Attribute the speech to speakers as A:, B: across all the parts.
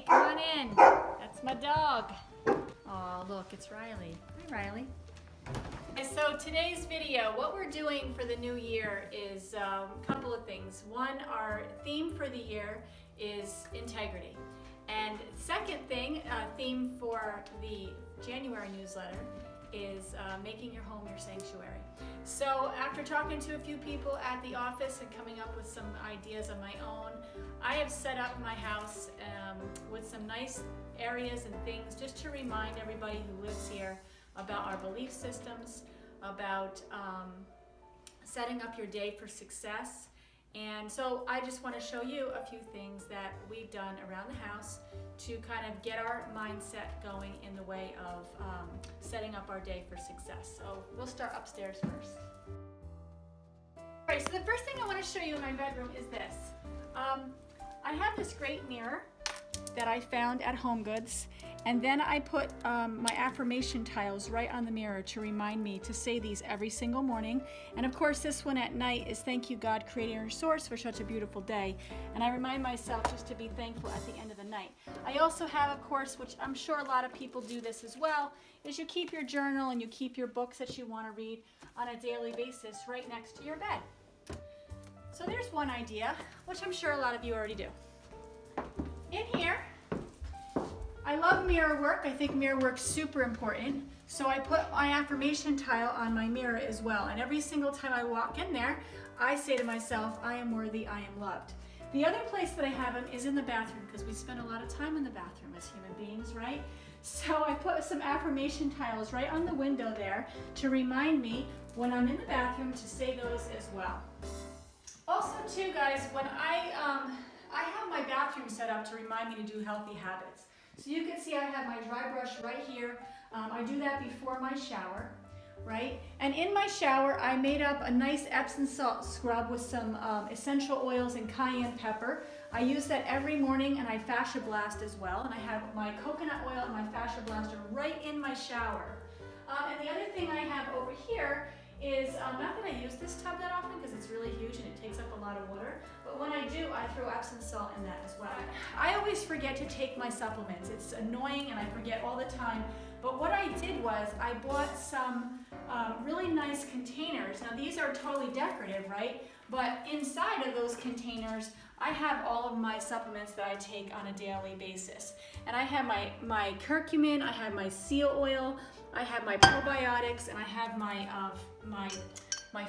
A: come on in. That's my dog. Oh, look, it's Riley. Hi, Riley. So today's video, what we're doing for the new year is a couple of things. One, our theme for the year is integrity. And second thing, theme for the January newsletter is making your home your sanctuary. So after talking to a few people at the office and coming up with some ideas of my own, I have set up my house with some nice areas and things just to remind everybody who lives here about our belief systems, about setting up your day for success. And so I just want to show you a few things that we've done around the house to kind of get our mindset going in the way of setting up our day for success. So we'll start upstairs first. All right, so the first thing I want to show you in my bedroom is this. I have this great mirror that I found at HomeGoods, and then I put my affirmation tiles right on the mirror to remind me to say these every single morning. And of course this one at night is thank you God, Creator and Source, for such a beautiful day. And I remind myself just to be thankful at the end of the night. I also have, of course, which I'm sure a lot of people do this as well, is you keep your journal and you keep your books that you want to read on a daily basis right next to your bed. So there's one idea, which I'm sure a lot of you already do. In here, I love mirror work. I think mirror work's super important. So I put my affirmation tile on my mirror as well. And every single time I walk in there, I say to myself, I am worthy, I am loved. The other place that I have them is in the bathroom, because we spend a lot of time in the bathroom as human beings, right? So I put some affirmation tiles right on the window there to remind me when I'm in the bathroom to say those as well. Also too, guys, when I have my bathroom set up to remind me to do healthy habits. So you can see I have my dry brush right here. I do that before my shower, right? And in my shower, I made up a nice Epsom salt scrub with some essential oils and cayenne pepper. I use that every morning, and I fascia blast as well. And I have my coconut oil and my fascia blaster right in my shower. And the other thing I have over here is, not that I use this tub that often because it's really huge and it takes up a lot of water, but when I do, I throw Epsom salt in that as well. I always forget to take my supplements. It's annoying and I forget all the time, but what I did was I bought some really nice containers. Now these are totally decorative, right? But inside of those containers, I have all of my supplements that I take on a daily basis. And I have my curcumin, I have my seal oil, I have my probiotics, and I have my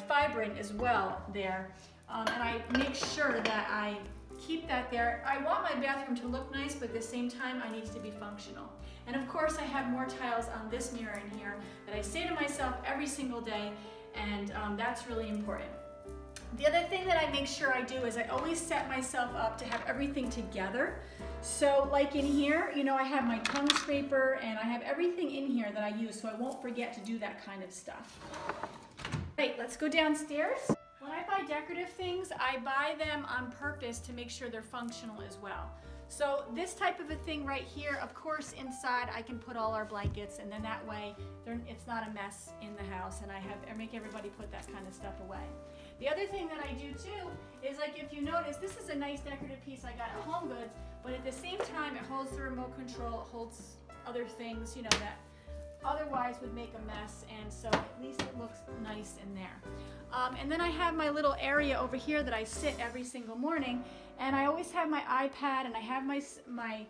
A: fibrin as well there. And I make sure that I keep that there. I want my bathroom to look nice, but at the same time, I need it to be functional. And of course, I have more tiles on this mirror in here that I say to myself every single day, and that's really important. The other thing that I make sure I do is I always set myself up to have everything together. So like in here, you know, I have my tongue scraper and I have everything in here that I use, so I won't forget to do that kind of stuff. Right, let's go downstairs. When I buy decorative things, I buy them on purpose to make sure they're functional as well. So this type of a thing right here, of course, inside I can put all our blankets, and then that way it's not a mess in the house, and I make everybody put that kind of stuff away. The other thing that I do too is, like, if you notice, this is a nice decorative piece I got at HomeGoods, but at the same time it holds the remote control, it holds other things, you know, that otherwise would make a mess, and so at least it looks nice in there. And then I have my little area over here that I sit every single morning, and I always have my iPad, and I have my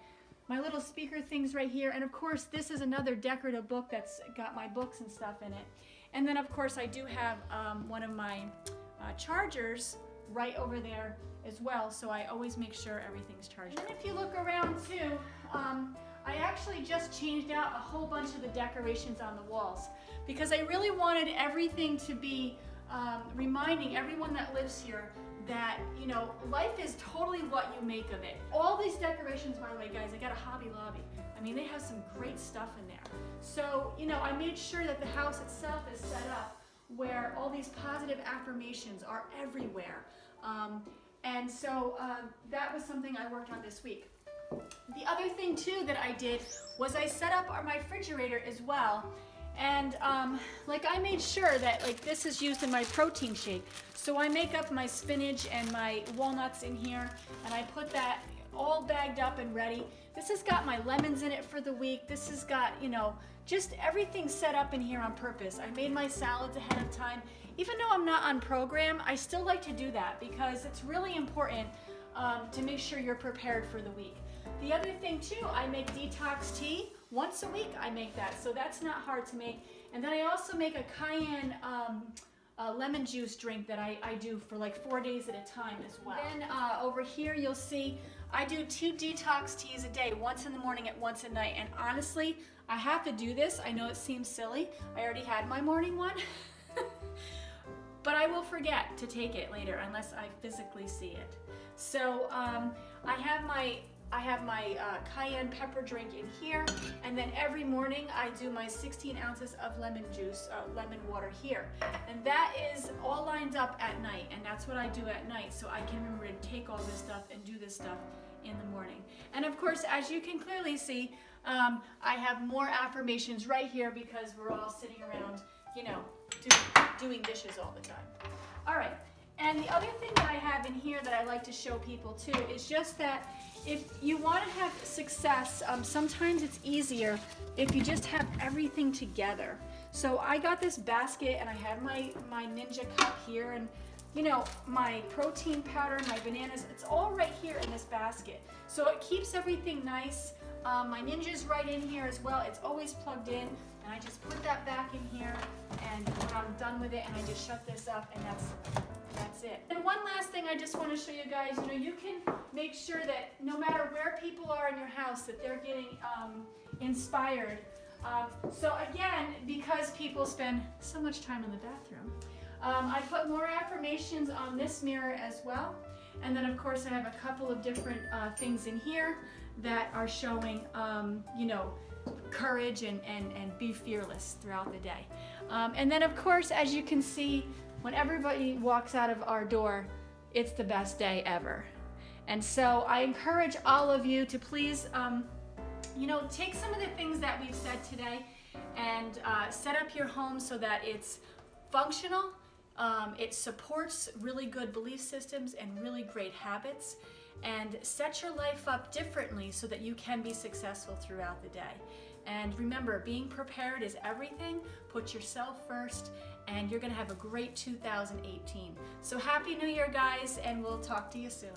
A: little speaker things right here, and of course this is another decorative book that's got my books and stuff in it. And then of course I do have one of my chargers right over there as well, so I always make sure everything's charged. And then if you look around too, I actually just changed out a whole bunch of the decorations on the walls because I really wanted everything to be reminding everyone that lives here that, you know, life is totally what you make of it. All these decorations, by the way, guys, I got a Hobby Lobby. I mean, they have some great stuff in there. So, you know, I made sure that the house itself is set up where all these positive affirmations are everywhere. And so that was something I worked on this week. The other thing too that I did was I set up my refrigerator as well. And like I made sure that like this is used in my protein shake. So I make up my spinach and my walnuts in here, and I put that all bagged up and ready. This has got my lemons in it for the week. This has got, you know, just everything set up in here on purpose. I made my salads ahead of time. Even though I'm not on program, I still like to do that because it's really important to make sure you're prepared for the week. The other thing too, I make detox tea. Once a week I make that, so that's not hard to make. And then I also make a cayenne lemon juice drink that I do for like 4 days at a time as well. Then over here you'll see I do 2 detox teas a day, once in the morning and once at night. And honestly, I have to do this. I know it seems silly. I already had my morning one. But I will forget to take it later unless I physically see it. So I have my cayenne pepper drink in here, and then every morning I do my 16 ounces of lemon juice, lemon water here. And that is all lined up at night, and that's what I do at night, so I can remember to take all this stuff and do this stuff in the morning. And of course, as you can clearly see, I have more affirmations right here because we're all sitting around, you know, doing dishes all the time. All right. And the other thing that I have in here that I like to show people too is just that if you want to have success, sometimes it's easier if you just have everything together. So I got this basket and I have my Ninja cup here, and you know, my protein powder, my bananas, it's all right here in this basket. So it keeps everything nice. My Ninja's right in here as well. It's always plugged in, and I just put that back in here, and when I'm done with it, and I just shut this up, and that's it. And one last thing I just want to show you guys, you know, you can make sure that no matter where people are in your house, that they're getting inspired. So again, because people spend so much time in the bathroom, I put more affirmations on this mirror as well. And then of course I have a couple of different things in here that are showing, you know, courage and be fearless throughout the day. And then of course, as you can see, when everybody walks out of our door, it's the best day ever. And so I encourage all of you to please, you know, take some of the things that we've said today and set up your home so that it's functional, it supports really good belief systems and really great habits, and set your life up differently so that you can be successful throughout the day. And remember, being prepared is everything. Put yourself first, and you're gonna have a great 2018. So Happy New Year, guys, and we'll talk to you soon.